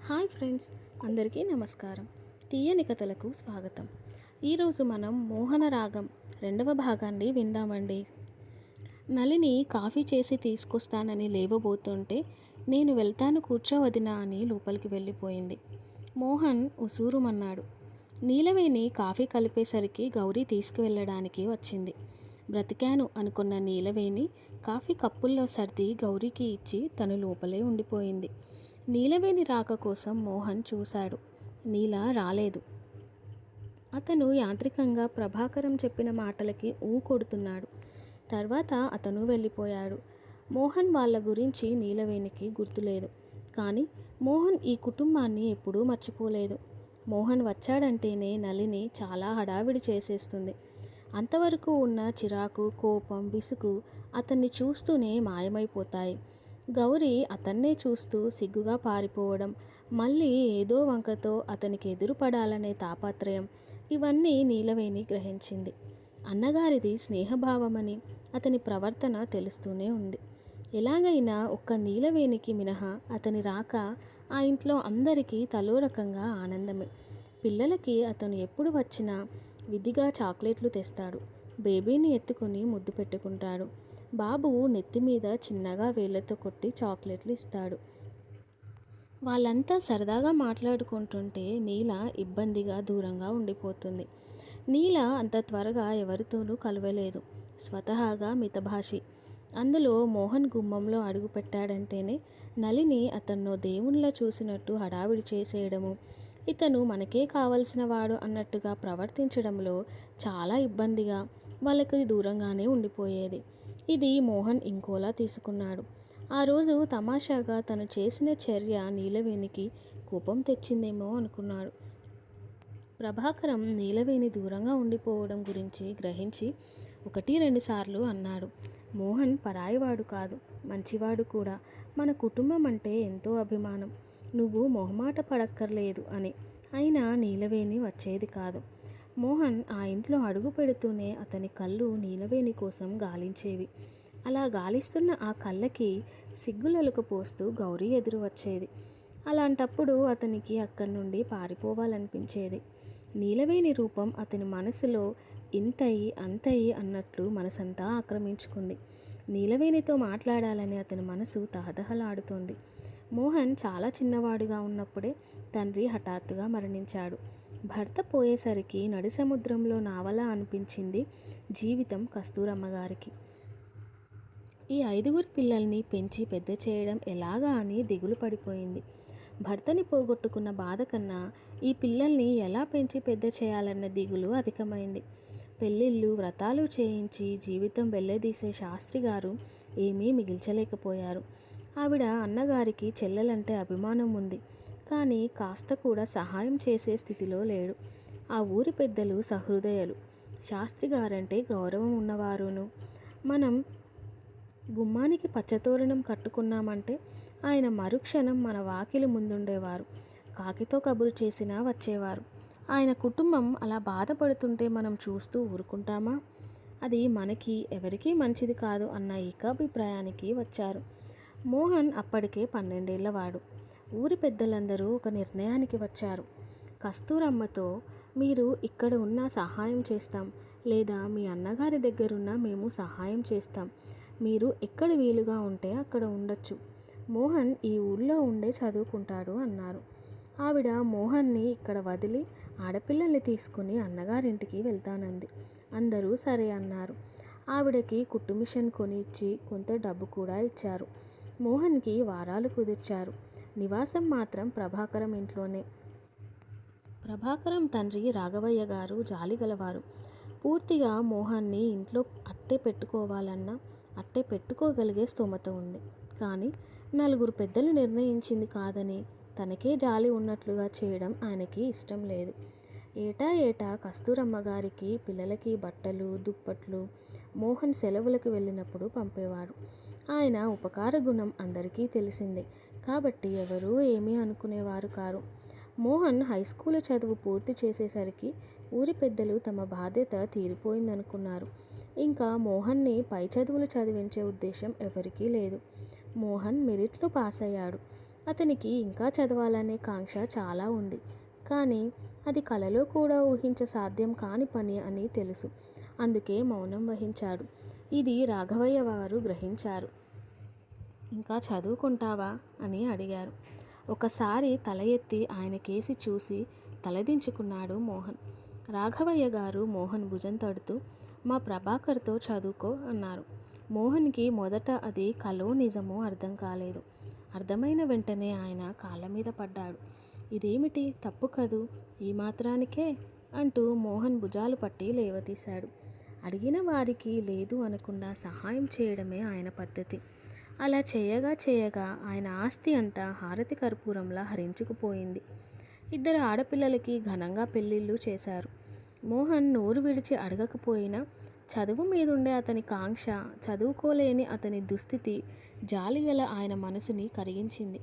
Hi friends, అందరికీ నమస్కారం. తీయని కథలకు స్వాగతం. ఈరోజు మనం మోహన రాగం రెండవ భాగాన్ని విందామండి. నళిని కాఫీ చేసి తీసుకొస్తానని లేవబోతుంటే నేను వెళ్తాను కూర్చోవదినా అని లోపలికి వెళ్ళిపోయింది. మోహన్ ఉసూరుమన్నాడు. నీలవేణి కాఫీ కలిపేసరికి గౌరీ తీసుకువెళ్ళడానికి వచ్చింది. బ్రతికాను అనుకున్న నీలవేణి కాఫీ కప్పుల్లో సర్ది గౌరీకి ఇచ్చి తను లోపలే ఉండిపోయింది. నీలవేణి రాక కోసం మోహన్ చూశాడు. నీల రాలేదు. అతను యాంత్రికంగా ప్రభాకరం చెప్పిన మాటలకి కొడుతున్నాడు. తర్వాత అతను వెళ్ళిపోయాడు. మోహన్ వాళ్ళ గురించి నీలవేణికి గుర్తులేదు. కానీ మోహన్ ఈ కుటుంబాన్ని ఎప్పుడూ మర్చిపోలేదు. మోహన్ వచ్చాడంటేనే నళిని చాలా హడావిడి చేసేస్తుంది. అంతవరకు ఉన్న చిరాకు, కోపం, విసుగు అతన్ని చూస్తూనే మాయమైపోతాయి. గౌరీ అతన్నే చూస్తూ సిగ్గుగా పారిపోవడం, మళ్ళీ ఏదో వంకతో అతనికి ఎదురుపడాలనే తాపత్రయం, ఇవన్నీ నీలవేణి గ్రహించింది. అన్నగారిది స్నేహభావమని అతని ప్రవర్తన తెలుస్తూనే ఉంది. ఎలాగైనా ఒక్క నీలవేణికి మినహా అతని రాక ఆ ఇంట్లో అందరికీ తలో రకంగా ఆనందమే. పిల్లలకి అతను ఎప్పుడు వచ్చినా విధిగా చాక్లెట్లు తెస్తాడు. బేబీని ఎత్తుకుని ముద్దు పెట్టుకుంటాడు. బాబు నెత్తి మీద చిన్నగా వేళ్లతో కొట్టి చాక్లెట్లు ఇస్తాడు. వాళ్ళంతా సరదాగా మాట్లాడుకుంటుంటే నీల ఇబ్బందిగా దూరంగా ఉండిపోతుంది. నీల అంత త్వరగా ఎవరితోనూ కలవలేదు. స్వతహాగా మితభాషి. అందులో మోహన్ గుమ్మంలో అడుగు పెట్టాడంటేనే నళిని అతన్నో దేవునిలా చూసినట్టు హడావిడి చేసేయడము, ఇతను మనకే కావలసిన వాడు అన్నట్టుగా ప్రవర్తించడంలో చాలా ఇబ్బందిగా, వాళ్ళకి దూరంగానే ఉండిపోయేది. ఇది మోహన్ ఇంకోలా తీసుకున్నాడు. ఆ రోజు తమాషాగా తను చేసిన చర్య నీలవేణికి కోపం తెచ్చిందేమో అనుకున్నాడు. ప్రభాకరం నీలవేణి దూరంగా ఉండిపోవడం గురించి గ్రహించి 1-2 సార్లు అన్నాడు. మోహన్ పరాయివాడు కాదు, మంచివాడు కూడా. మన కుటుంబం అంటే ఎంతో అభిమానం. నువ్వు మొహమాట పడక్కర్లేదు అని. అయినా నీలవేణి వచ్చేది కాదు. మోహన్ ఆ ఇంట్లో అడుగు పెడుతూనే అతని కళ్ళు నీలవేణి కోసం గాలించేవి. అలా గాలిస్తున్న ఆ కళ్ళకి సిగ్గులొలక పోస్తూ గౌరీ ఎదురు వచ్చేది. అలాంటప్పుడు అతనికి అక్కడి నుండి పారిపోవాలనిపించేది. నీలవేణి రూపం అతని మనసులో ఇంతయి అంతయి అన్నట్లు మనసంతా ఆక్రమించుకుంది. నీలవేణితో మాట్లాడాలని అతని మనసు తహతహలాడుతోంది. మోహన్ చాలా చిన్నవాడుగా ఉన్నప్పుడే తండ్రి హఠాత్తుగా మరణించాడు. భర్త పోయేసరికి నడి సముద్రంలో నావలా అనిపించింది జీవితం కస్తూరమ్మగారికి. ఈ 5 పిల్లల్ని పెంచి పెద్ద చేయడం ఎలాగా అని దిగులు పడిపోయింది. భర్తని పోగొట్టుకున్న బాధ కన్నా ఈ పిల్లల్ని ఎలా పెంచి పెద్ద చేయాలన్న దిగులు అధికమైంది. పెళ్ళిళ్ళు, వ్రతాలు చేయించి జీవితం వెళ్ళదీసే శాస్త్రి గారు ఏమీ మిగిల్చలేకపోయారు. ఆవిడ అన్నగారికి చెల్లెలంటే అభిమానం ఉంది, కానీ కాస్త కూడా సహాయం చేసే స్థితిలో లేడు. ఆ ఊరి పెద్దలు సహృదయులు. శాస్త్రి గారంటే గౌరవం ఉన్నవారును. మనం గుమ్మానికి పచ్చతోరణం కట్టుకున్నామంటే ఆయన మరుక్షణం మన వాకిలి ముందుండేవారు. కాకితో కబురు చేసినా వచ్చేవారు. ఆయన కుటుంబం అలా బాధపడుతుంటే మనం చూస్తూ ఊరుకుంటామా? అది మనకి ఎవరికీ మంచిది కాదు అన్న ఏకాభిప్రాయానికి వచ్చారు. మోహన్ అప్పటికే 12 ఏళ్లవాడు. ఊరి పెద్దలందరూ ఒక నిర్ణయానికి వచ్చారు. కస్తూరమ్మతో మీరు ఇక్కడ ఉన్నా సహాయం చేస్తాం, లేదా మీ అన్నగారి దగ్గరున్నా మేము సహాయం చేస్తాం. మీరు ఎక్కడ వీలుగా ఉంటే అక్కడ ఉండొచ్చు. మోహన్ ఈ ఊళ్ళో ఉండే చదువుకుంటాడు అన్నారు. ఆవిడ మోహన్ని ఇక్కడ వదిలి ఆడపిల్లల్ని తీసుకుని అన్నగారింటికి వెళ్తానంది. అందరూ సరే అన్నారు. ఆవిడకి కుట్టు మిషన్ కొని ఇచ్చి కొంత డబ్బు కూడా ఇచ్చారు. మోహన్కి వారాలు కుదిర్చారు. నివాసం మాత్రం ప్రభాకరం ఇంట్లోనే. ప్రభాకరం తండ్రి రాఘవయ్య గారు జాలిగలవారు. పూర్తిగా మోహన్ని ఇంట్లో అట్టే పెట్టుకోవాలన్నా అట్టే పెట్టుకోగలిగే స్తోమత ఉంది. కానీ 4 పెద్దలు నిర్ణయించింది కాదని తనకే జాలి ఉన్నట్లుగా చేయడం ఆయనకి ఇష్టం లేదు. ఏటా కస్తూరమ్మ గారికి పిల్లలకి బట్టలు, దుప్పట్లు మోహన్ సెలవులకు వెళ్ళినప్పుడు పంపేవాడు. ఆయన ఉపకార గుణం అందరికీ తెలిసిందే కాబట్టి ఎవరూ ఏమీ అనుకునేవారు కారు. మోహన్ హైస్కూలు చదువు పూర్తి చేసేసరికి ఊరి పెద్దలు తమ బాధ్యత తీరిపోయిందనుకున్నారు. ఇంకా మోహన్ని పై చదువులు చదివించే ఉద్దేశం ఎవరికీ లేదు. మోహన్ మెరిట్లో పాస్ అయ్యాడు. అతనికి ఇంకా చదవాలనే కాంక్ష చాలా ఉంది. కానీ అది కలలో కూడా ఊహించ సాధ్యం కాని పని అని తెలుసు. అందుకే మౌనం వహించాడు. ఇది రాఘవయ్య వారు గ్రహించారు. ఇంకా చదువుకుంటావా అని అడిగారు. ఒకసారి తల ఎత్తి ఆయన కేసి చూసి తలదించుకున్నాడు మోహన్. రాఘవయ్య గారు మోహన్ భుజం తడుతూ, మా ప్రభాకర్తో చదువుకో అన్నారు. మోహన్కి మొదట అది కలో నిజమో అర్థం కాలేదు. అర్థమైన వెంటనే ఆయన కాళ్ళ మీద పడ్డాడు. ఇదేమిటి తప్పు కదూ, ఈ మాత్రానికే అంటూ మోహన్ భుజాలు పట్టి లేవతీశాడు. అడిగిన వారికి లేదు అనకుండా సహాయం చేయడమే ఆయన పద్ధతి. అలా చేయగా చేయగా ఆయన ఆస్తి అంతా హారతి కర్పూరంలా హరించుకుపోయింది. 2 ఆడపిల్లలకి ఘనంగా పెళ్ళిళ్ళు చేశారు. మోహన్ నోరు విడిచి అడగకపోయినా చదువు మీదుండే అతని కాంక్ష, చదువుకోలేని అతని దుస్థితి జాలిగల ఆయన మనసుని కరిగించింది.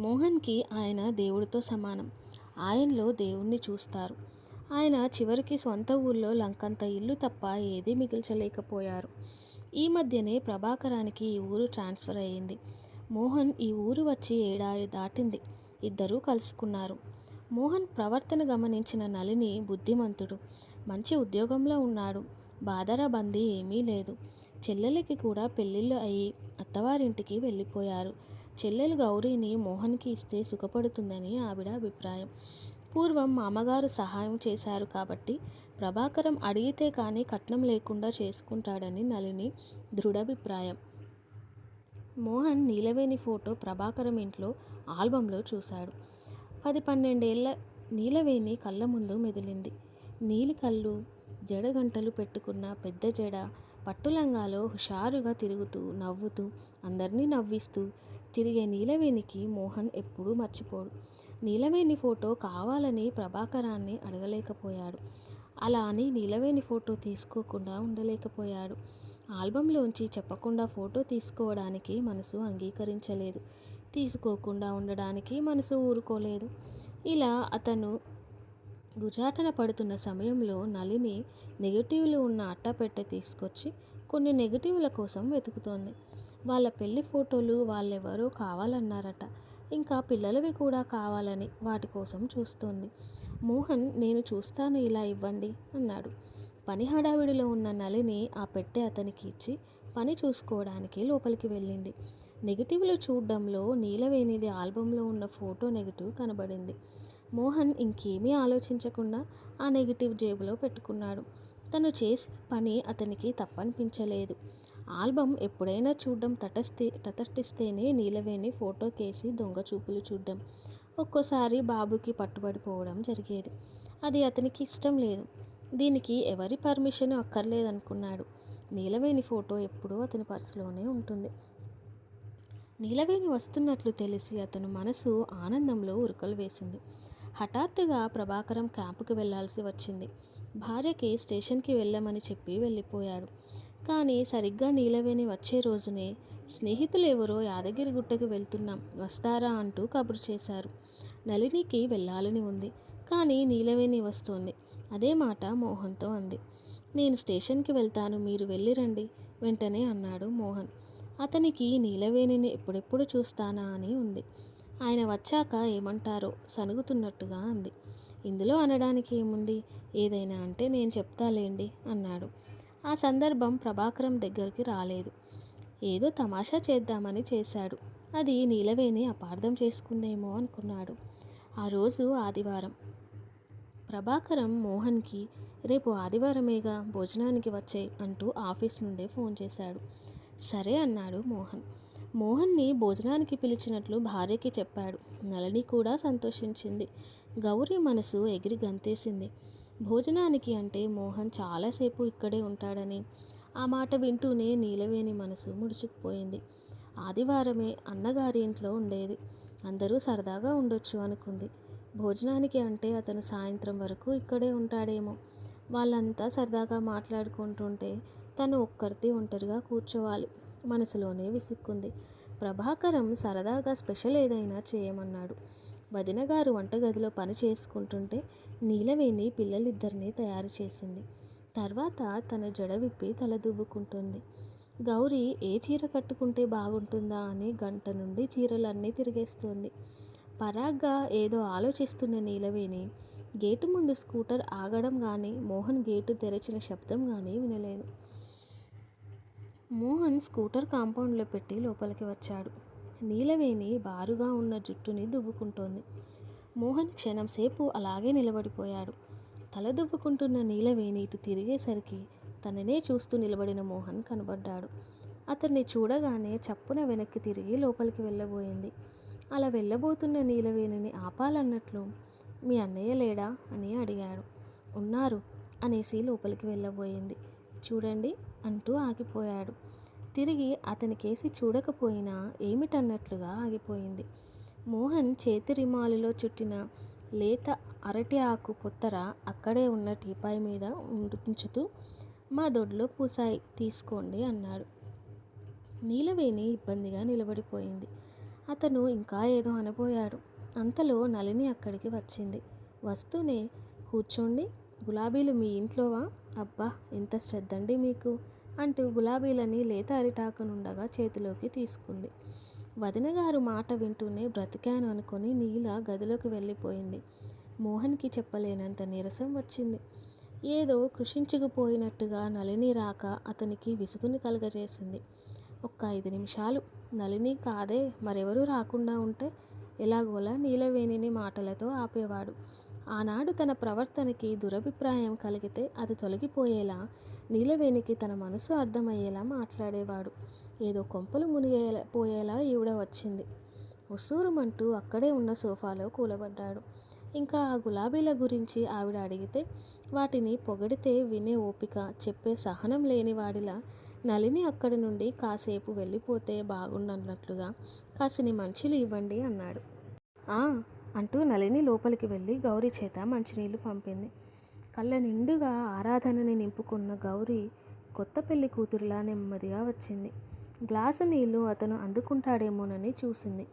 మోహన్కి ఆయన దేవుడితో సమానం. ఆయనలో దేవుణ్ణి చూస్తారు. ఆయన చివరికి సొంత ఊళ్ళో లంకంత ఇల్లు తప్ప ఏదీ మిగిల్చలేకపోయారు. ఈ మధ్యనే ప్రభాకరానికి ఈ ఊరు ట్రాన్స్ఫర్ అయ్యింది. మోహన్ ఈ ఊరు వచ్చి ఏడాది దాటింది. ఇద్దరూ కలుసుకున్నారు. మోహన్ ప్రవర్తన గమనించిన నళిని బుద్ధిమంతుడు, మంచి ఉద్యోగంలో ఉన్నాడు. బాదరా బందీ ఏమీ లేదు. చెల్లెలకి కూడా పెళ్ళిళ్ళు అయ్యి అత్తవారింటికి వెళ్ళిపోయారు. చెల్లెలు గౌరీని మోహన్కి ఇస్తే సుఖపడుతుందని ఆవిడ అభిప్రాయం. పూర్వం మామగారు సహాయం చేశారు కాబట్టి ప్రభాకరం అడిగితే కానీ కట్నం లేకుండా చేసుకుంటాడని నళిని దృఢాభిప్రాయం. మోహన్ నీలవేణి ఫోటో ప్రభాకరం ఇంట్లో ఆల్బంలో చూశాడు. 10-12 ఏళ్ల నీలవేణి కళ్ళ ముందు మెదిలింది. నీలి కళ్ళు, జడగంటలు పెట్టుకున్న పెద్ద జడ, పట్టులంగాలో హుషారుగా తిరుగుతూ నవ్వుతూ అందరినీ నవ్విస్తూ తిరిగే నీలవేణికి మోహన్ ఎప్పుడూ మర్చిపోడు. నీలవేణి ఫోటో కావాలని ప్రభాకరాన్ని అడగలేకపోయాడు. అలా అని నీలవేణి ఫోటో తీసుకోకుండా ఉండలేకపోయాడు. ఆల్బంలోంచి చెప్పకుండా ఫోటో తీసుకోవడానికి మనసు అంగీకరించలేదు. తీసుకోకుండా ఉండడానికి మనసు ఊరుకోలేదు. ఇలా అతను గుజాటన పడుతున్న సమయంలో నళిని నెగటివ్లు ఉన్న అట్టపెట్టె తీసుకొచ్చి కొన్ని నెగటివ్ల కోసం వెతుకుతోంది. వాళ్ళ పెళ్లి ఫోటోలు వాళ్ళెవరో కావాలన్నారట. ఇంకా పిల్లలవి కూడా కావాలని వాటి కోసం చూస్తోంది. మోహన్, నేను చూస్తాను, ఇలా ఇవ్వండి అన్నాడు. పని హడావిడిలో ఉన్న నళిని ఆ పెట్టె అతనికి ఇచ్చి పని చూసుకోవడానికి లోపలికి వెళ్ళింది. నెగిటివ్లు చూడ్డంలో నీలవేణిది ఆల్బంలో ఉన్న ఫోటో నెగిటివ్ కనబడింది. మోహన్ ఇంకేమీ ఆలోచించకుండా ఆ నెగిటివ్ జేబులో పెట్టుకున్నాడు. తను చేసిన పని అతనికి తప్పనిపించలేదు. ఆల్బం ఎప్పుడైనా చూడ్డం తటస్థిస్తేనే నీలవేణి ఫోటో కేసి దొంగ చూపులు చూడ్డం, ఒక్కోసారి బాబుకి పట్టుబడిపోవడం జరిగేది. అది అతనికి ఇష్టం లేదు. దీనికి ఎవరి పర్మిషన్ అక్కర్లేదనుకున్నాడు. నీలవేణి ఫోటో ఎప్పుడూ అతని పర్సులోనే ఉంటుంది. నీలవేణి వస్తున్నట్లు తెలిసి అతను మనసు ఆనందంలో ఉరకలు వేసింది. హఠాత్తుగా ప్రభాకరం క్యాంపుకి వెళ్లాల్సి వచ్చింది. భార్యకి స్టేషన్కి వెళ్ళమని చెప్పి వెళ్ళిపోయాడు. కానీ సరిగ్గా నీలవేణి వచ్చే రోజునే స్నేహితులు ఎవరో యాదగిరి గుట్టకి వెళ్తున్నాం, వస్తారా అంటూ కబురు చేశారు. నళినికి వెళ్ళాలని ఉంది. కానీ నీలవేణి వస్తోంది. అదే మాట మోహన్తో అంది. నేను స్టేషన్కి వెళ్తాను, మీరు వెళ్ళిరండి వెంటనే అన్నాడు మోహన్. అతనికి నీలవేణిని ఎప్పుడెప్పుడు చూస్తానా అని ఉంది. ఆయన వచ్చాక ఏమంటారో సనుగుతున్నట్టుగా అంది. ఇందులో అనడానికి ఏముంది, ఏదైనా అంటే నేను చెప్తాలేండి అన్నాడు. ఆ సందర్భం ప్రభాకరం దగ్గరికి రాలేదు. ఏదో తమాషా చేద్దామని చేశాడు. అది నీలవేణి అపార్థం చేసుకుందేమో అనుకున్నాడు. ఆ రోజు ఆదివారం. ప్రభాకరం మోహన్కి రేపు ఆదివారమేగా, భోజనానికి వచ్చే అంటూ ఆఫీస్ నుండే ఫోన్ చేశాడు. సరే అన్నాడు మోహన్. మోహన్ని భోజనానికి పిలిచినట్లు భార్యకి చెప్పాడు. నళిని కూడా సంతోషించింది. గౌరీ మనసు ఎగిరి గంతేసింది. భోజనానికి అంటే మోహన్ చాలాసేపు ఇక్కడే ఉంటాడని ఆ మాట వింటూనే నీలవేణి మనసు ముడుచుకుపోయింది. ఆదివారమే, అన్నగారి ఇంట్లో ఉండేది. అందరూ సరదాగా ఉండొచ్చు అనుకుంది. భోజనానికి అంటే అతను సాయంత్రం వరకు ఇక్కడే ఉంటాడేమో. వాళ్ళంతా సరదాగా మాట్లాడుకుంటుంటే తను ఒక్కరితే ఒంటరిగా కూర్చోవాలి. మనసులోనే విసుక్కుంది. ప్రభాకరం సరదాగా స్పెషల్ ఏదైనా చేయమన్నాడు. వదినగారు వంటగదిలో పని చేసుకుంటుంటే నీలవేణి పిల్లలిద్దరినీ తయారు చేసింది. తర్వాత తన జడ విప్పి తల దువ్వుకుంటుంది. గౌరీ ఏ చీర కట్టుకుంటే బాగుంటుందా అని గంట నుండి చీరలన్నీ తిరిగేస్తోంది. పరాగ్గా ఏదో ఆలోచిస్తున్న నీలవేణి గేటు ముందు స్కూటర్ ఆగడం కానీ మోహన్ గేటు తెరిచిన శబ్దం కానీ వినలేదు. మోహన్ స్కూటర్ కాంపౌండ్లో పెట్టి లోపలికి వచ్చాడు. నీలవేణి బారుగా ఉన్న జుట్టుని దువ్వుకుంటోంది. మోహన్ క్షణంసేపు అలాగే నిలబడిపోయాడు. తల దువ్వుకుంటున్న నీలవేణి ఇటు తిరిగేసరికి తననే చూస్తూ నిలబడిన మోహన్ కనబడ్డాడు. అతన్ని చూడగానే చప్పున వెనక్కి తిరిగి లోపలికి వెళ్ళబోయింది. అలా వెళ్ళబోతున్న నీలవేణిని ఆపాలన్నట్లు మీ అన్నయ్య లేడా అని అడిగాడు. ఉన్నారు అనేసి లోపలికి వెళ్ళబోయింది. చూడండి అంటూ ఆగిపోయాడు. తిరిగి అతనికేసి చూడకపోయినా ఏమిటన్నట్లుగా ఆగిపోయింది. మోహన్ చేతి రిమాలులో చుట్టిన లేత అరటి ఆకు పొత్తర అక్కడే ఉన్న టీపాయ్ మీద ఉంచుతూ మా దొడ్లో పూసాయి తీసుకోండి అన్నాడు. నీలవేణి ఇబ్బందిగా నిలబడిపోయింది. అతను ఇంకా ఏదో అనబోయాడు. అంతలో నళిని అక్కడికి వచ్చింది. వస్తూనే కూర్చోండి, గులాబీలు మీ ఇంట్లోవా? అబ్బా ఎంత శ్రద్ధండి మీకు అంటూ గులాబీలని లేత అరిటాకునుండగా చేతిలోకి తీసుకుంది. వదినగారు మాట వింటూనే బ్రతికాను అనుకొని నీల గదిలోకి వెళ్ళిపోయింది. మోహన్కి చెప్పలేనంత నీరసం వచ్చింది. ఏదో కృషించుకుపోయినట్టుగా నళిని రాక అతనికి విసుగుని కలగజేసింది. ఒక్క 5 నిమిషాలు నళిని కాదే మరెవరూ రాకుండా ఉంటే ఎలాగోలా నీలవేణిని మాటలతో ఆపేవాడు. ఆనాడు తన ప్రవర్తనకి దురభిప్రాయం కలిగితే అది తొలగిపోయేలా నీలవేణికి తన మనసు అర్థమయ్యేలా మాట్లాడేవాడు. ఏదో కొంపలు మునిగిపోయేలా ఈవిడ వచ్చింది. ఉస్సూరుమంటూ అక్కడే ఉన్న సోఫాలో కూలబడ్డాడు. ఇంకా ఆ గులాబీల గురించి ఆవిడ అడిగితే వాటిని పొగిడితే వినే ఓపిక, చెప్పే సహనం లేని వాడిలా నళిని అక్కడి నుండి కాసేపు వెళ్ళిపోతే బాగుండన్నట్లుగా కాసిని మంచిలు ఇవ్వండి అన్నాడు. ఆ అంటూ నళిని లోపలికి వెళ్ళి గౌరీ చేత మంచినీళ్లు పంపింది. కళ్ళ నిండుగా ఆరాధనని నింపుకున్న గౌరీ కొత్త పెళ్లి కూతురులా నెమ్మదిగా వచ్చింది. గ్లాసు నీళ్లు అతను అందుకుంటాడేమోనని చూసింది.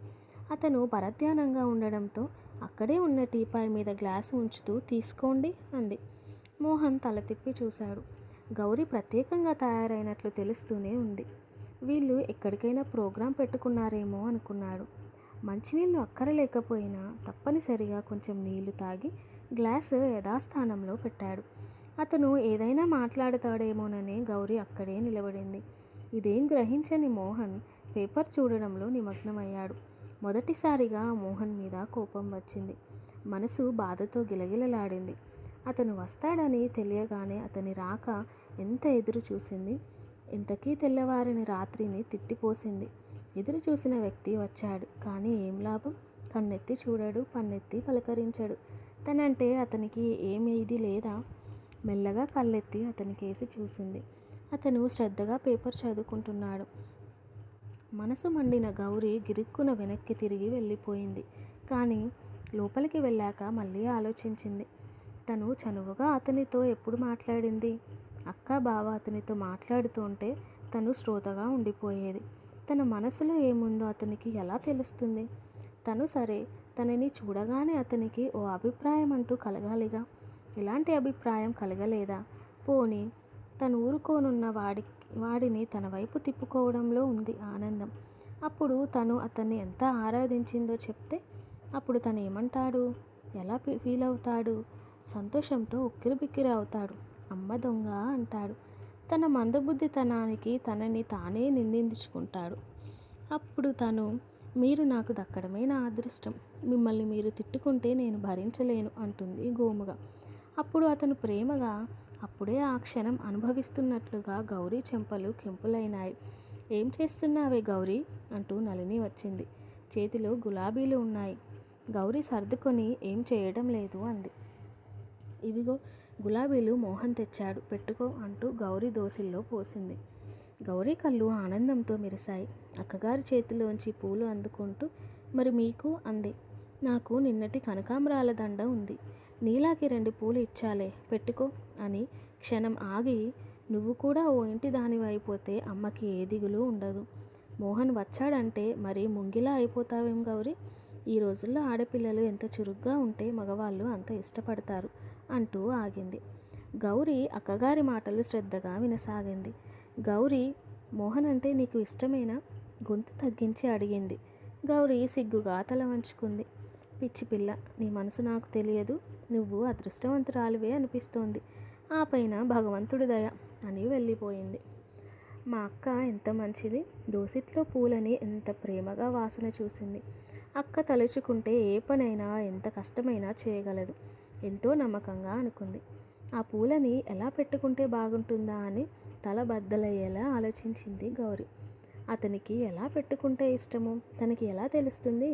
అతను పరధ్యానంగా ఉండడంతో అక్కడే ఉన్న టీపాయ్ మీద గ్లాసు ఉంచుతూ తీసుకోండి అంది. మోహన్ తల తిప్పి చూశాడు. గౌరీ ప్రత్యేకంగా తయారైనట్లు తెలుస్తూనే ఉంది. వీళ్ళు ఎక్కడికైనా ప్రోగ్రాం పెట్టుకున్నారేమో అనుకున్నాడు. మంచినీళ్ళు అక్కరలేకపోయినా తప్పనిసరిగా కొంచెం నీళ్లు తాగి గ్లాసు యథాస్థానంలో పెట్టాడు. అతను ఏదైనా మాట్లాడతాడేమోనని గౌరీ అక్కడే నిలబడింది. ఇదేం గ్రహించని మోహన్ పేపర్ చూడడంలో నిమగ్నమయ్యాడు. మొదటిసారిగా మోహన్ మీద కోపం వచ్చింది. మనసు బాధతో గిలగిలలాడింది. అతను వస్తాడని తెలియగానే అతని రాక ఎంత ఎదురు చూసింది. ఇంతకీ తెల్లవారిని రాత్రిని తిట్టిపోసింది. ఎదురు చూసిన వ్యక్తి వచ్చాడు. కానీ ఏం లాభం? కన్నెత్తి చూడడు, పన్నెత్తి పలకరించడు. తనంటే అతనికి ఏమి ఇది లేదా? మెల్లగా కళ్ళెత్తి అతనికేసి చూసింది. అతను శ్రద్ధగా పేపర్ చదువుకుంటున్నాడు. మనసు మండిన గౌరీ గిరుక్కున వెనక్కి తిరిగి వెళ్ళిపోయింది. కానీ లోపలికి వెళ్ళాక మళ్ళీ ఆలోచించింది. తను చనువుగా అతనితో ఎప్పుడు మాట్లాడింది? అక్క బావ అతనితో మాట్లాడుతుంటే తను శ్రోతగా ఉండిపోయేది. తన మనసులో ఏముందో అతనికి ఎలా తెలుస్తుంది? తను సరే, తనని చూడగానే అతనికి ఓ అభిప్రాయం అంటూ కలగాలిగా. ఎలాంటి అభిప్రాయం కలగలేదా? పోనీ తను ఊరుకోనున్న వాడిని తన వైపు తిప్పుకోవడంలో ఉంది ఆనందం. అప్పుడు తను అతన్ని ఎంత ఆరాధించిందో చెప్తే అప్పుడు తను ఏమంటాడు? ఎలా ఫీల్ అవుతాడు? సంతోషంతో ఉక్కిరిబిక్కిరి అవుతాడు. అమ్మ దొంగ అంటాడు. తన మందబుద్ధితనానికి తనని తానే నిందించుకుంటాడు. అప్పుడు తను మీరు నాకు దక్కడమే నా అదృష్టం, మిమ్మల్ని మీరు తిట్టుకుంటే నేను భరించలేను అంటుంది గోముగా. అప్పుడు అతను ప్రేమగా అప్పుడే ఆ క్షణం అనుభవిస్తున్నట్లుగా గౌరీ చెంపలు కెంపులైనాయి. ఏం చేస్తున్నావే గౌరీ అంటూ నళిని వచ్చింది. చేతిలో గులాబీలు ఉన్నాయి. గౌరీ సర్దుకొని ఏం చేయడం లేదు అంది. ఇవిగో గులాబీలు మోహన్ తెచ్చాడు, పెట్టుకో అంటూ గౌరీ దోసిల్లో పోసింది. గౌరీ కళ్ళు ఆనందంతో మెరిశాయి. అక్కగారి చేతిలోంచి పూలు అందుకుంటూ మరి మీకు అంది. నాకు నిన్నటి కనకాంబరాల దండ ఉంది, నీలాకి 2 పూలు ఇచ్చాలే, పెట్టుకో అని క్షణం ఆగి నువ్వు కూడా ఓ ఇంటి దానివైపోతే అమ్మకి ఏ దిగులు ఉండదు. మోహన్ వచ్చాడంటే మరి ముంగిలా అయిపోతావేం గౌరీ? ఈ రోజుల్లో ఆడపిల్లలు ఎంత చురుగ్గా ఉంటే మగవాళ్ళు అంత ఇష్టపడతారు అంటూ ఆగింది. గౌరీ అక్కగారి మాటలు శ్రద్ధగా వినసాగింది. గౌరీ మోహన్ అంటే నీకు ఇష్టమేనా? గొంతు తగ్గించి అడిగింది. గౌరీ సిగ్గుగా తల వంచుకుంది. పిచ్చి పిల్ల, నీ మనసు నాకు తెలియదు. నువ్వు అదృష్టవంతురాలివే అనిపిస్తోంది. ఆ పైన భగవంతుడి దయ అని వెళ్ళిపోయింది. మా అక్క ఎంత మంచిది. దోసిట్లో పూలని ఎంత ప్రేమగా వాసన చూసింది. అక్క తలుచుకుంటే ఏ పనైనా ఎంత కష్టమైనా చేయగలదు. ఎంతో నమ్మకంగా అనుకుంది. ఆ పూలని ఎలా పెట్టుకుంటే బాగుంటుందా అని తల బద్దలయ్యేలా ఆలోచించింది గౌరీ. అతనికి ఎలా పెట్టుకుంటే ఇష్టమో తనకి ఎలా తెలుస్తుంది?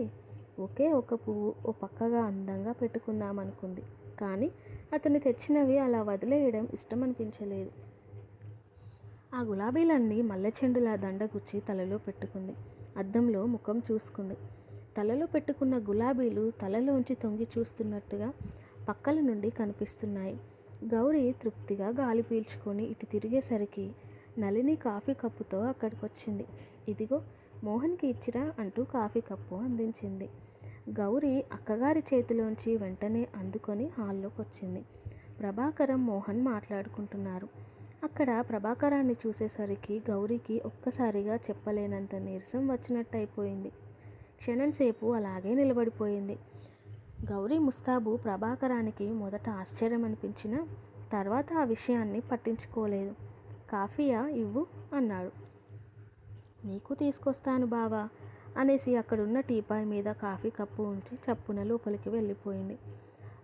ఒకే ఒక పువ్వు ఓ పక్కగా అందంగా పెట్టుకుందామనుకుంది. కానీ అతను తెచ్చినవి అలా వదిలేయడం ఇష్టమనిపించలేదు. ఆ గులాబీలన్నీ మల్లెచెండులా దండగుచ్చి తలలో పెట్టుకుంది. అద్దంలో ముఖం చూసుకుంది. తలలో పెట్టుకున్న గులాబీలు తలలోంచి తొంగి చూస్తున్నట్టుగా పక్కల నుండి కనిపిస్తున్నాయి. గౌరీ తృప్తిగా గాలి పీల్చుకొని ఇటు తిరిగేసరికి నళిని కాఫీ కప్పుతో అక్కడికొచ్చింది. ఇదిగో మోహన్కి ఇచ్చిరా అంటూ కాఫీ కప్పు అందించింది. గౌరీ అక్కగారి చేతిలోంచి వెంటనే అందుకొని హాల్లోకి వచ్చింది. ప్రభాకరం మోహన్ మాట్లాడుకుంటున్నారు. అక్కడ ప్రభాకరాన్ని చూసేసరికి గౌరీకి ఒక్కసారిగా చెప్పలేనంత నీరసం వచ్చినట్టయిపోయింది. క్షణంసేపు అలాగే నిలబడిపోయింది. గౌరీ ముస్తాబు ప్రభాకరానికి మొదట ఆశ్చర్యం అనిపించినా తర్వాత ఆ విషయాన్ని పట్టించుకోలేదు. కాఫీయా ఇవ్వు అన్నాడు. నీకు తీసుకొస్తాను బావా అనేసి అక్కడున్న టీపాయ్ మీద కాఫీ కప్పు ఉంచి చప్పున లోపలికి వెళ్ళిపోయింది.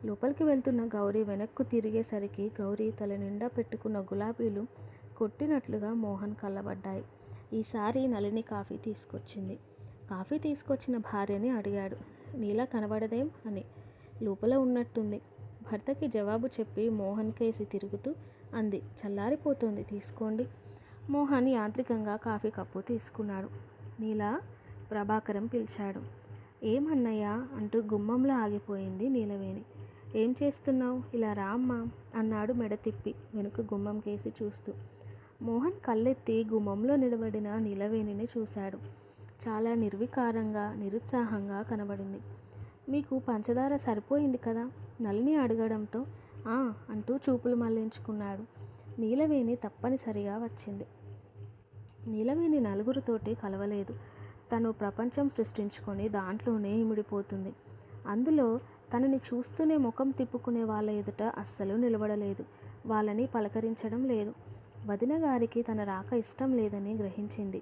లోపలికి వెళ్తున్న గౌరీ వెనక్కు తిరిగేసరికి గౌరీ తల నిండా పెట్టుకున్న గులాబీలు కొట్టినట్లుగా మోహన్ కళ్ళబడ్డాయి. ఈసారి నళిని కాఫీ తీసుకొచ్చింది. కాఫీ తీసుకొచ్చిన భార్యని అడిగాడు. నీలా కనబడదేం అని. లోపల ఉన్నట్టుంది. భర్తకి జవాబు చెప్పి మోహన్ కేసి తిరుగుతూ అంది. చల్లారిపోతుంది, తీసుకోండి. మోహన్ యాంత్రికంగా కాఫీ కప్పు తీసుకున్నాడు. నీలా? ప్రభాకరం పిలిచాడు. ఏమన్నయ్యా అంటూ గుమ్మంలో ఆగిపోయింది నీలవేణి. ఏం చేస్తున్నావు? ఇలా రా అమ్మా అన్నాడు మెడ తిప్పి వెనుక గుమ్మం కేసి చూస్తూ. మోహన్ కళ్ళెత్తి గుమ్మంలో నిలబడిన నీలవేణిని చూశాడు. చాలా నిర్వికారంగా నిరుత్సాహంగా కనబడింది. మీకు పంచదార సరిపోయింది కదా? నళిని అడగడంతో ఆ అంటూ చూపులు మళ్లించుకున్నాడు. నీలవేణి తప్పనిసరిగా వచ్చింది. నీలవేణి నలుగురితోటి కలవలేదు. తను ప్రపంచం సృష్టించుకొని దాంట్లోనే ఇమిడిపోతుంది. అందులో తనని చూస్తూనే ముఖం తిప్పుకునే వాళ్ళ ఎదుట అస్సలు నిలబడలేదు. వాళ్ళని పలకరించడం లేదు. వదిన గారికి తన రాక ఇష్టం లేదని గ్రహించింది.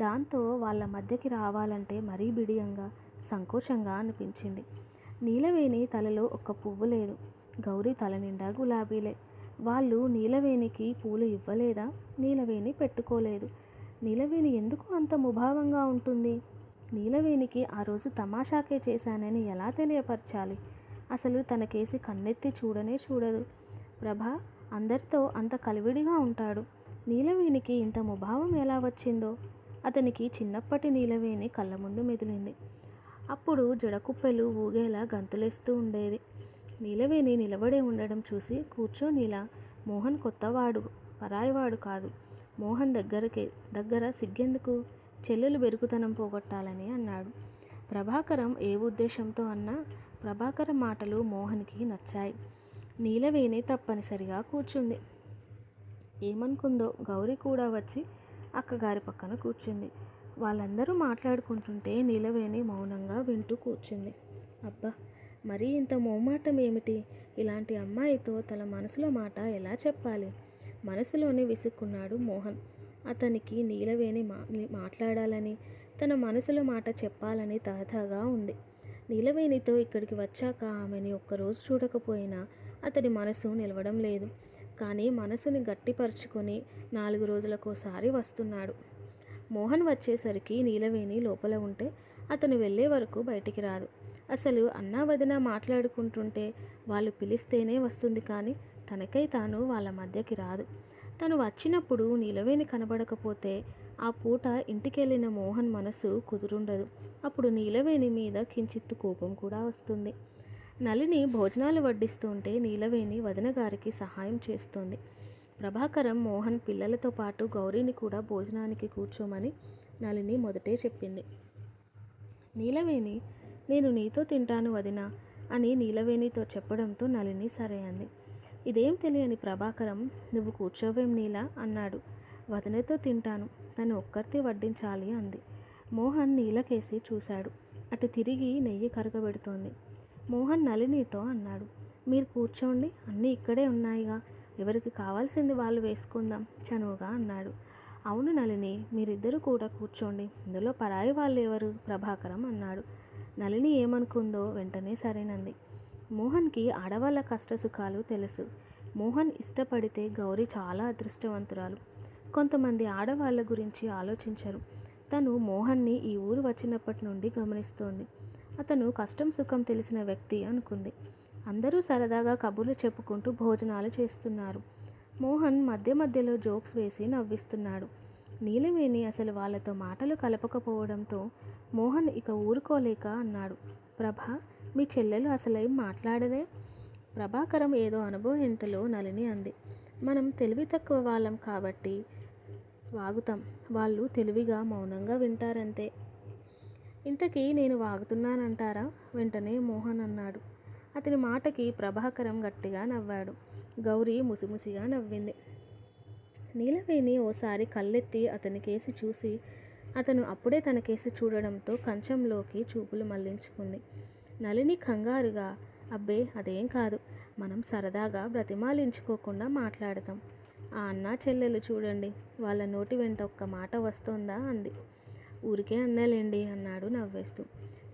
దాంతో వాళ్ళ మధ్యకి రావాలంటే మరీ బిడియంగా సంకోచంగా అనిపించింది. నీలవేణి తలలో ఒక్క పువ్వు లేదు. గౌరీ తల నిండా గులాబీలే. వాళ్ళు నీలవేణికి పూలు ఇవ్వలేదా? నీలవేణి పెట్టుకోలేదు. నీలవేణి ఎందుకు అంత ముభావంగా ఉంటుంది? నీలవేణికి ఆ రోజు తమాషాకే చేశానని ఎలా తెలియపరచాలి? అసలు తన కేసి కన్నెత్తి చూడనే చూడదు. ప్రభ అందరితో అంత కలివిడిగా ఉంటాడు. నీలవేణికి ఇంత ముభావం ఎలా వచ్చిందో? అతనికి చిన్నప్పటి నీలవేణి కళ్ళ ముందు మెదిలింది. అప్పుడు జడకుప్పెలు ఊగేలా గంతులేస్తూ ఉండేది. నీలవేణి నిలబడే ఉండడం చూసి కూర్చో నీలా, మోహన్ కొత్తవాడు, పరాయివాడు కాదు. మోహన్ దగ్గర సిగ్గెందుకు? చెల్లెలు బెరుకుతనం పోగొట్టాలని అన్నాడు. ప్రభాకరం ఏ ఉద్దేశంతో అన్నా ప్రభాకరం మాటలు మోహన్కి నచ్చాయి. నీలవేణి తప్పనిసరిగా కూర్చుంది. ఏమనుకుందో గౌరీ కూడా వచ్చి అక్కగారి పక్కన కూర్చుంది. వాళ్ళందరూ మాట్లాడుకుంటుంటే నీలవేణి మౌనంగా వింటూ కూర్చుంది. అబ్బా, మరీ ఇంత మొహమాటం ఏమిటి? ఇలాంటి అమ్మాయితో తన మనసులో మాట ఎలా చెప్పాలి? మనసులోనే విసుక్కున్నాడు మోహన్. అతనికి నీలవేణి మాట్లాడాలని, తన మనసులో మాట చెప్పాలని తహతహగా ఉంది. నీలవేణితో ఇక్కడికి వచ్చాక ఆమెని ఒక్కరోజు చూడకపోయినా అతడి మనసు నిలవడం లేదు. కానీ మనసుని గట్టిపరుచుకొని 4 రోజులకోసారి వస్తున్నాడు. మోహన్ వచ్చేసరికి నీలవేణి లోపల ఉంటే అతను వెళ్ళే వరకు బయటికి రాదు. అసలు అన్నా వదిన మాట్లాడుకుంటుంటే వాళ్ళు పిలిస్తేనే వస్తుంది, కానీ తనకై తాను వాళ్ళ మధ్యకి రాదు. తను వచ్చినప్పుడు నీలవేణి కనబడకపోతే ఆ పూట ఇంటికెళ్ళిన మోహన్ మనసు కుదురుండదు. అప్పుడు నీలవేణి మీద కించిత్తు కోపం కూడా వస్తుంది. నళిని భోజనాలు వడ్డిస్తుంటే నీలవేణి వదిన గారికి సహాయం చేస్తోంది. ప్రభాకరం మోహన్ పిల్లలతో పాటు గౌరీని కూడా భోజనానికి కూర్చోమని నళిని మొదటే చెప్పింది. నీలవేణి నేను నీతో తింటాను వదినా అని నీలవేణితో చెప్పడంతో నళిని సరే అంది. ఇదేం తెలియని ప్రభాకరం నువ్వు కూర్చోవేం నీలా అన్నాడు. వదినతో తింటాను, తను ఒక్కరితే వడ్డించాలి అంది. మోహన్ నీలకేసి చూశాడు. అటు తిరిగి నెయ్యి కరగబెడుతోంది. మోహన్ నళినితో అన్నాడు, మీరు కూర్చోండి, అన్నీ ఇక్కడే ఉన్నాయిగా, ఎవరికి కావాల్సింది వాళ్ళు వేసుకుందాం చనువుగా అన్నాడు. అవును నళిని, మీరిద్దరూ కూడా కూర్చోండి, ఇందులో పరాయి వాళ్ళు ఎవరు, ప్రభాకరం అన్నాడు. నళిని ఏమనుకుందో వెంటనే సరేనంది. మోహన్కి ఆడవాళ్ళ కష్టసుఖాలు తెలుసు. మోహన్ ఇష్టపడితే గౌరీ చాలా అదృష్టవంతురాలు. కొంతమంది ఆడవాళ్ళ గురించి ఆలోచించరు. తను మోహన్ని ఈ ఊరు వచ్చినప్పటి నుండి గమనిస్తోంది. అతను కష్టం సుఖం తెలిసిన వ్యక్తి అనుకుంది. అందరూ సరదాగా కబుర్లు చెప్పుకుంటూ భోజనాలు చేస్తున్నారు. మోహన్ మధ్య మధ్యలో జోక్స్ వేసి నవ్విస్తున్నాడు. నీలవేణి అసలు వాళ్ళతో మాటలు కలపకపోవడంతో మోహన్ ఇక ఊరుకోలేక అన్నాడు, ప్రభా, మీ చెల్లెలు అసలేం మాట్లాడదే. ప్రభాకరం ఏదో అనుభవింతలో నళిని అంది. మనం తెలివి తక్కువ వాళ్ళం కాబట్టి వాగుతాం, వాళ్ళు తెలివిగా మౌనంగా వింటారంతే. ఇంతకీ నేను వాగుతున్నానంటారా, వెంటనే మోహన్ అన్నాడు. అతని మాటకి ప్రభాకరం గట్టిగా నవ్వాడు. గౌరీ ముసిముసిగా నవ్వింది. నీలవేణి ఓసారి కళ్ళెత్తి అతని కేసి చూసి అతను అప్పుడే తన కేసి చూడడంతో కంచంలోకి చూపులు మళ్లించుకుంది. నళిని కంగారుగా, అబ్బే అదేం కాదు, మనం సరదాగా బ్రతిమాలించుకోకుండా మాట్లాడతాం. ఆ అన్నా చెల్లెలు చూడండి, వాళ్ళ నోటి వెంట ఒక్క మాట వస్తోందా అంది. ఊరికే అన్నాలేండి అన్నాడు నవ్వేస్తూ.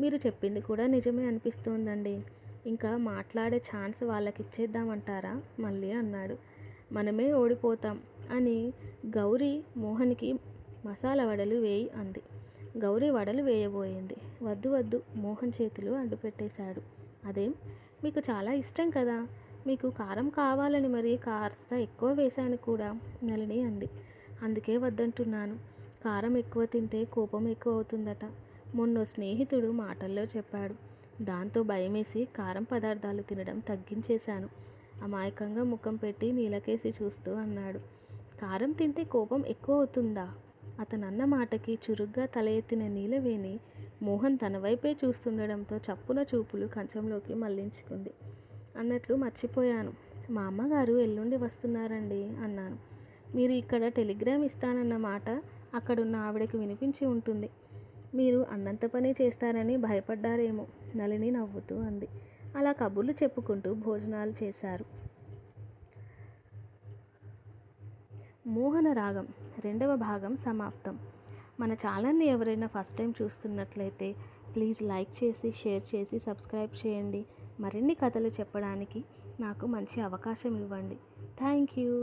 మీరు చెప్పింది కూడా నిజమే అనిపిస్తోందండి. ఇంకా మాట్లాడే ఛాన్స్ వాళ్ళకిచ్చేద్దామంటారా మళ్ళీ అన్నాడు. మనమే ఓడిపోతాం అని గౌరీ మోహన్కి మసాలా వడలు వేయి అంది. గౌరీ వడలు వేయబోయింది. వద్దు వద్దు, మోహన్ చేతులు అడ్డుపెట్టేశాడు. అదేం, మీకు చాలా ఇష్టం కదా, మీకు కారం కావాలని మరి కాస్త ఎక్కువ వేశాను కూడా నళిని అంది. అందుకే వద్దంటున్నాను. కారం ఎక్కువ తింటే కోపం ఎక్కువ అవుతుందట, మొన్న స్నేహితుడు మాటల్లో చెప్పాడు. దాంతో భయమేసి కారం పదార్థాలు తినడం తగ్గించేశాను. అమాయకంగా ముఖం పెట్టి నీలకేసి చూస్తూ అన్నాడు. కారం తింటే కోపం ఎక్కువ అవుతుందా? అతనన్న మాటకి చురుగ్గా తల ఎత్తిన నీలవేణి మోహన్ తన వైపే చూస్తుండడంతో చప్పున చూపులు కంచంలోకి మళ్లించుకుంది. అన్నట్లు మర్చిపోయాను, మా అమ్మగారు ఎల్లుండి వస్తున్నారండి అన్నాను. మీరు ఇక్కడ టెలిగ్రామ్ ఇస్తానన్న మాట అక్కడున్న ఆవిడకి వినిపించి ఉంటుంది. మీరు అన్నంత పని చేస్తారని భయపడ్డారేమో, నళిని నవ్వుతూ అంది. అలా కబుర్లు చెప్పుకుంటూ భోజనాలు చేశారు. మోహన రాగం 2వ భాగం సమాప్తం. మన ఛానల్ని ఎవరైనా ఫస్ట్ టైం చూస్తున్నట్లయితే ప్లీజ్ లైక్ చేసి, షేర్ చేసి, సబ్స్క్రైబ్ చేయండి. మరిన్ని కథలు చెప్పడానికి నాకు మంచి అవకాశం ఇవ్వండి. Thank you.